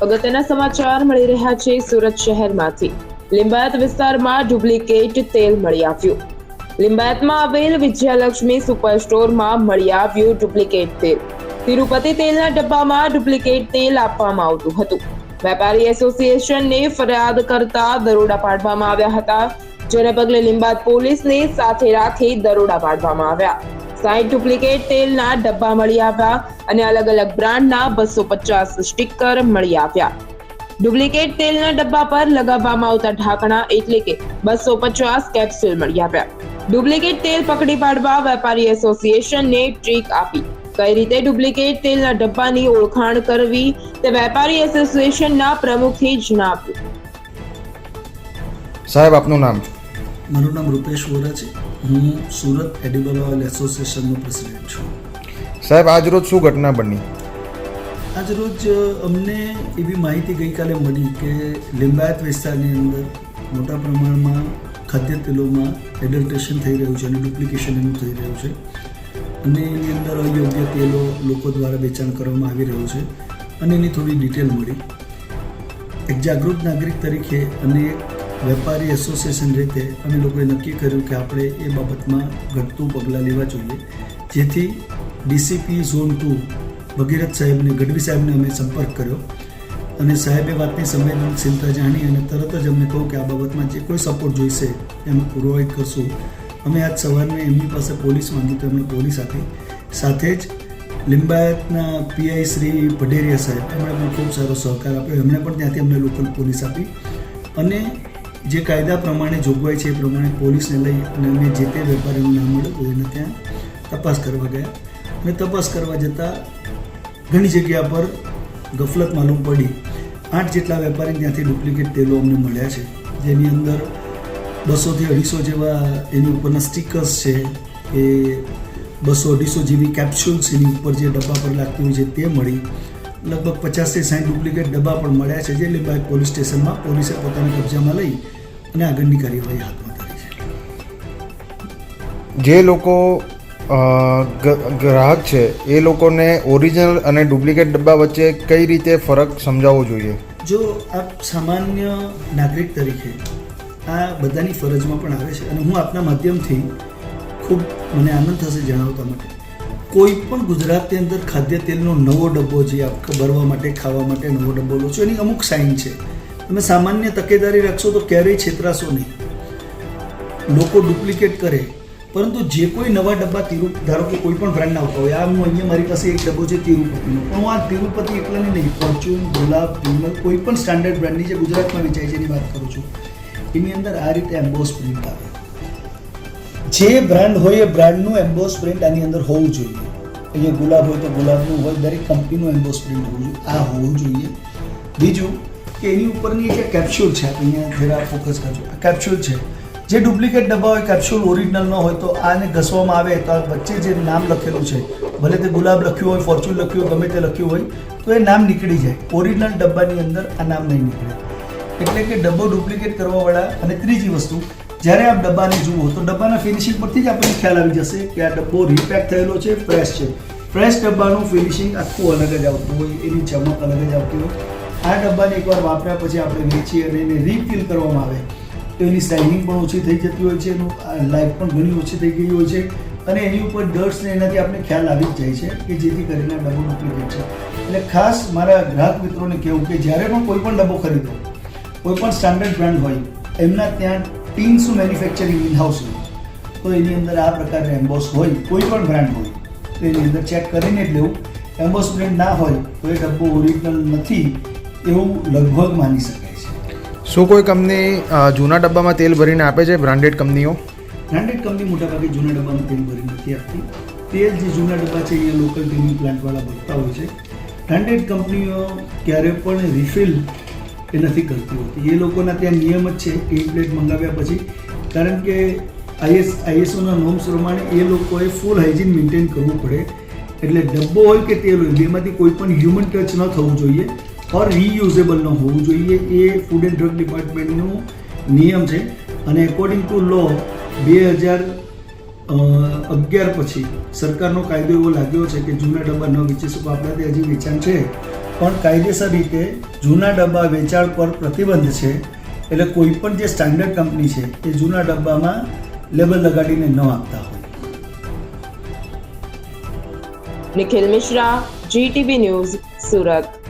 અગત્યના સમાચાર મળી રહ્યા છે સુરત શહેરમાંથી। લિંબાયત વિસ્તારમાં ડુપ્લિકેટ તેલ મળી આવ્યું। લિંબાયતમાં આવેલ વિજયાલક્ષ્મી સુપર સ્ટોરમાં મળી આવ્યું ડુપ્લિકેટ તેલ। તિરુપતિ તેલના ડબ્બામાં ડુપ્લિકેટ તેલ આપવામાં આવતું હતું। વેપારી એસોસિએશનને ફરિયાદ કરતા દરોડા પાડવામાં આવ્યા હતા, જેને પગલે લિંબાયત પોલીસને સાથે રાખી દરોડા પાડવામાં આવ્યા। 60 ડુપ્લિકેટ તેલના ડબ્બા મળી આવ્યા અને અલગ અલગ બ્રાન્ડના 250 સ્ટીકર મળી આવ્યા। ડુપ્લિકેટ તેલના ડબ્બા પર લગાવવામાં આવતા ઢાંકણા એટલે કે 250 કેપ્સ્યુલ મળી આવ્યા। ડુપ્લિકેટ તેલ પકડી પાડવા વેપારી એસોસિએશનને ટ્રીક આપી કઈ રીતે ડુપ્લિકેટ તેલના ડબ્બાની ઓળખાણ કરવી તે વેપારી એસોસિએશનના પ્રમુખે જણાવ્યું। સાહેબ, આપનું નામ? મારું નામ રૂપેશ વોરા છે। હું સુરત એડિબલ ઓઇલ એસોસિએશનનો પ્રેસિડેન્ટ છું। સાહેબ, આજ રોજ શું ઘટના બની? આજ રોજ અમને એવી માહિતી ગઈકાલે મળી કે લિંબાયત વિસ્તારની અંદર મોટા પ્રમાણમાં ખાદ્ય તેલોમાં એડલ્ટ્રેશન થઈ રહ્યું છે અને ડુપ્લિકેશન એનું થઈ રહ્યું છે અને એની અંદર અયોગ્ય તેલો લોકો દ્વારા વેચાણ કરવામાં આવી રહ્યું છે અને એની થોડી ડિટેલ મળી। એક જાગૃત નાગરિક તરીકે અને વેપારી એસોસિએશન રીતે અમે લોકોએ નક્કી કર્યું કે આપણે એ બાબતમાં ઘટતું પગલાં લેવા જોઈએ, જેથી ડીસીપી ઝોન 2 ભગીરથ સાહેબને, ગઢવી સાહેબને અમે સંપર્ક કર્યો અને સાહેબે વાતની સંવેદનશીલતા જાણી અને તરત જ અમને કહ્યું કે આ બાબતમાં જે કોઈ સપોર્ટ જોઈશે એ અમે પ્રોવાઈડ કરશું। અમે આજ સવારને એમની પાસે પોલીસ માંગી તો એમણે પોલીસ આપી। સાથે જ લિંબાયતના પીઆઈ શ્રી પઢેરિયા સાહેબ, એમણે પણ ખૂબ સારો સહકાર આપ્યો। એમણે પણ ત્યાંથી અમને લોકલ પોલીસ આપી અને જે કાયદા પ્રમાણે જોગવાઈ છે એ પ્રમાણે પોલીસને લઈ અને અમે જે તે વેપારીનું નામ મળ્યું તો એને ત્યાં તપાસ કરવા ગયા અને તપાસ કરવા જતાં ઘણી જગ્યા પર ગફલત માલુમ પડી। 8 જેટલા વેપારી ત્યાંથી ડુપ્લિકેટ તેલો અમને મળ્યા છે, જેની અંદર 200 થી 250 જેવા એની ઉપરના સ્ટીકર્સ છે, એ 200-250 જેવી કેપ્સ્યુલ્સ એની ઉપર જે ડબ્બા પર લાગતી હોય છે તે મળી। લગભગ 50 થી 60 ડુપ્લિકેટ ડબ્બા પણ મળ્યા છે, જે લિંબાયત પોલીસ સ્ટેશનમાં પોલીસે પોતાના કબજામાં લઈ અને આગળની કાર્યવાહી હાથમાં ધરી છે। જે લોકો ગ્રાહક છે એ લોકોને ઓરિજિનલ અને ડુપ્લિકેટ ડબ્બા વચ્ચે કઈ રીતે ફરક સમજાવવો જોઈએ? જો આપ સામાન્ય નાગરિક તરીકે આ બધાની ફરજમાં પણ આવે છે અને હું આપના માધ્યમથી ખૂબ મને આનંદ થશે જણાવતા માટે, કોઈ પણ ગુજરાતની અંદર ખાદ્ય તેલનો નવો ડબ્બો જે ભરવા માટે, ખાવા માટે નવો ડબ્બો લો છો, એની અમુક સાઇન છે। તમે સામાન્ય તકેદારી રાખશો તો ક્યારેય છેતરાશો નહીં। લોકો ડુપ્લિકેટ કરે, પરંતુ જે કોઈ નવા ડબ્બા ધારો કે કોઈ પણ બ્રાન્ડના આવતા હોય, આ હું અહીંયા મારી પાસે એક ડબ્બો છે તિરુપતિનો, પણ હું આ તિરુપતિ એકલાની નહીં, ફોર્ચ્યુન, ગુલાબ, વિમલ, કોઈ પણ સ્ટાન્ડર્ડ બ્રાન્ડની જે ગુજરાતમાં વેચાય છે એની વાત કરું છું, એની અંદર આ રીતે એમ્બોસ પ્રિન્ટ આવે। જે બ્રાન્ડ હોય એ બ્રાન્ડનું એમ્બોસ પ્રિન્ટ આની અંદર હોવું જોઈએ। અહીંયા ગુલાબ હોય તો ગુલાબનું હોય, દરેક કંપનીનું એમ્બોસ પ્રિન્ટ હોવું જોઈએ, આ હોવું જોઈએ। બીજું કે એની ઉપરની જે કેપ્સ્યુલ છે, અહીંયા જરા ફોકસ કરજો, આ કેપ્સ્યુલ છે, જે ડુપ્લિકેટ ડબ્બા હોય, કેપ્સ્યુલ ઓરિજિનલ ન હોય તો આને ઘસવામાં આવે તો આ વચ્ચે જે નામ લખેલું છે, ભલે તે ગુલાબ લખ્યું હોય, ફોર્ચ્યુન લખ્યું હોય, ગમે તે લખ્યું હોય તો એ નામ નીકળી જાય। ઓરિજિનલ ડબ્બાની અંદર આ નામ નહીં નીકળે, એટલે કે ડબ્બો ડુપ્લિકેટ કરવાવાળા। અને ત્રીજી વસ્તુ, જ્યારે આપ ડબ્બાને જુઓ તો ડબ્બાના ફિનિશિંગ પરથી જ આપણને ખ્યાલ આવી જશે કે આ ડબ્બો રીપેક થયેલો છે, ફ્રેશ છે। ફ્રેશ ડબ્બાનું ફિનિશિંગ આખું અલગ જ આવતું હોય, એની ચમક અલગ જ આવતી હોય। આ ડબ્બાને એકવાર વાપર્યા પછી આપણે વેચીએ અને એને રીફિલ કરવામાં આવે તો એની શાઇનિંગ પણ ઓછી થઈ જતી હોય છે, એનું લાઈફ પણ ઘણી ઓછી થઈ ગઈ હોય છે અને એની ઉપર ડર્ટ્સ ને એનાથી આપણે ખ્યાલ આવી જ જાય છે કે જેથી કરીને ડબ્બો ડુપ્લિકેટ છે। એટલે ખાસ મારા ગ્રાહક મિત્રોને કહેવું કે જ્યારે પણ કોઈ પણ ડબ્બો ખરીદો, કોઈ પણ સ્ટાન્ડર્ડ બ્રાન્ડ હોય, એમના ત્યાં ટીન્સનું મેન્યુફેક્ચરિંગ ઇનહાઉસ હોય તો એની અંદર આ પ્રકારના એમ્બોસ હોય, કોઈ પણ બ્રાન્ડ હોય તો એની અંદર ચેક કરીને જ લેવું। એમ્બોસ પ્રિન્ટ ના હોય તો એ ડબ્બો ઓરિજિનલ નથી એવું લગભગ માની શકાય છે। શું કોઈ કંપની જૂના ડબ્બામાં તેલ ભરીને આપે છે? બ્રાન્ડેડ કંપનીઓ? બ્રાન્ડેડ કંપની મોટાભાગે જૂના ડબ્બામાં તેલ ભરી નથી આપતી। તેલ જે જૂના ડબ્બા છે અહીંયા લોકલ તેલની પ્લાન્ટવાળા ભરતા હોય છે। બ્રાન્ડેડ કંપનીઓ ક્યારે પણ રિફિલ એ નથી કરતી હોતી, એ લોકોના ત્યાં નિયમ જ છે એક પ્લેટ મંગાવ્યા પછી, કારણ કે આઈએસઓના નોર્મ્સ પ્રમાણે એ લોકોએ ફૂલ હાઇજીન મેન્ટેન કરવું પડે। એટલે ડબ્બો હોય કે તેલ હોય, બેમાંથી કોઈ પણ હ્યુમન ટચ ન થવું જોઈએ ઓર રીયુઝેબલ ન હોવું જોઈએ, એ ફૂડ એન્ડ ડ્રગ ડિપાર્ટમેન્ટનું નિયમ છે। અને એકોર્ડિંગ ટુ લો 2011 પછી સરકારનો કાયદો એવો લાગ્યો છે કે જૂના ડબ્બા ન વેચી શકો। આપણાથી હજી વેચાણ છે પણ કાયદેસર રીતે જૂના ડબ્બા વેચાણ પર પ્રતિબંધ છે. એટલે કોઈ પણ જે સ્ટાન્ડર્ડ કંપની છે એ જૂના ડબ્બામાં લેબલ લગાડીને ન આપતા હોય. Nikhil Mishra, GTV news, Surat.